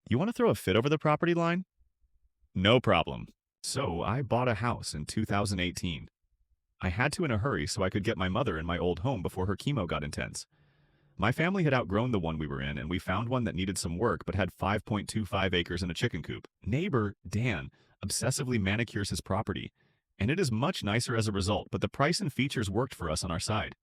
You want to throw a fit over the property line? No problem. So, I bought a house in 2018. I had to in a hurry so I could get my mother in my old home before her chemo got intense. My family had outgrown the one we were in, and we found one that needed some work but had 5.25 acres and a chicken coop. Neighbor, Dan, obsessively manicures his property, and it is much nicer as a result, but the price and features worked for us on our side.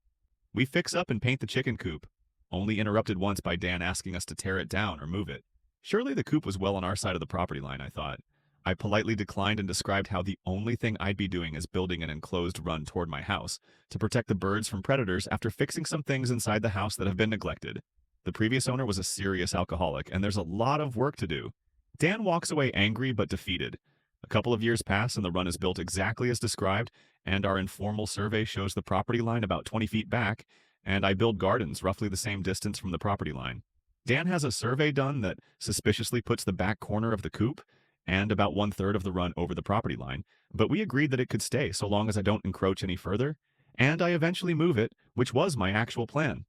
We fix up and paint the chicken coop, only interrupted once by Dan asking us to tear it down or move it. Surely the coop was well on our side of the property line, I thought. I politely declined and described how the only thing I'd be doing is building an enclosed run toward my house to protect the birds from predators after fixing some things inside the house that have been neglected. The previous owner was a serious alcoholic, and there's a lot of work to do. Dan walks away angry but defeated. A couple of years pass and the run is built exactly as described, and our informal survey shows the property line about 20 feet back, and I build gardens roughly the same distance from the property line. Dan has a survey done that suspiciously puts the back corner of the coop and about 1/3 of the run over the property line, but we agreed that it could stay so long as I don't encroach any further, and I eventually move it, which was my actual plan.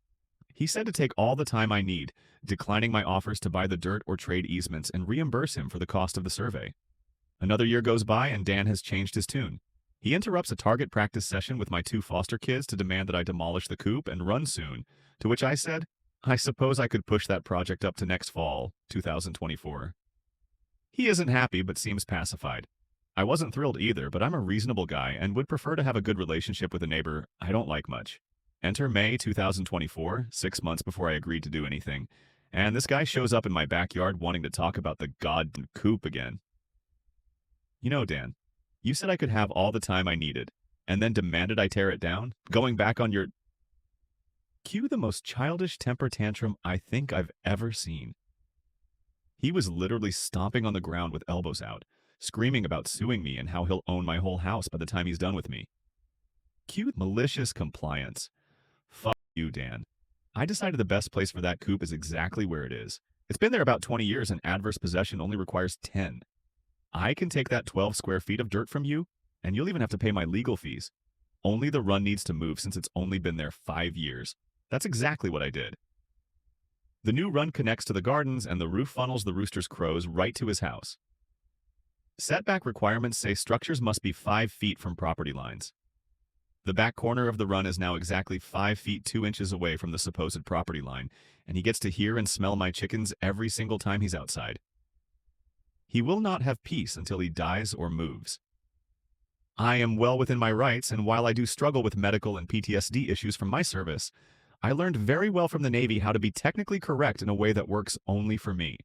He said to take all the time I need, declining my offers to buy the dirt or trade easements and reimburse him for the cost of the survey. Another year goes by and Dan has changed his tune. He interrupts a target practice session with my two foster kids to demand that I demolish the coop and run soon, to which I said, I suppose I could push that project up to next fall, 2024. He isn't happy but seems pacified. I wasn't thrilled either, but I'm a reasonable guy and would prefer to have a good relationship with a neighbor I don't like much. Enter May 2024, 6 months before I agreed to do anything, and this guy shows up in my backyard wanting to talk about the god coop again. You know, Dan, you said I could have all the time I needed, and then demanded I tear it down, going back on your... Cue the most childish temper tantrum I think I've ever seen. He was literally stomping on the ground with elbows out, screaming about suing me and how he'll own my whole house by the time he's done with me. Cue malicious compliance. Fuck you, Dan. I decided the best place for that coop is exactly where it is. It's been there about 20 years and adverse possession only requires 10. I can take that 12 square feet of dirt from you, and you'll even have to pay my legal fees. Only the run needs to move since it's only been there 5 years. That's exactly what I did. The new run connects to the gardens, and the roof funnels the rooster's crows right to his house. Setback requirements say structures must be 5 feet from property lines. The back corner of the run is now exactly 5 feet 2 inches away from the supposed property line, and he gets to hear and smell my chickens every single time he's outside. He will not have peace until he dies or moves. I am well within my rights, and while I do struggle with medical and PTSD issues from my service, I learned very well from the Navy how to be technically correct in a way that works only for me.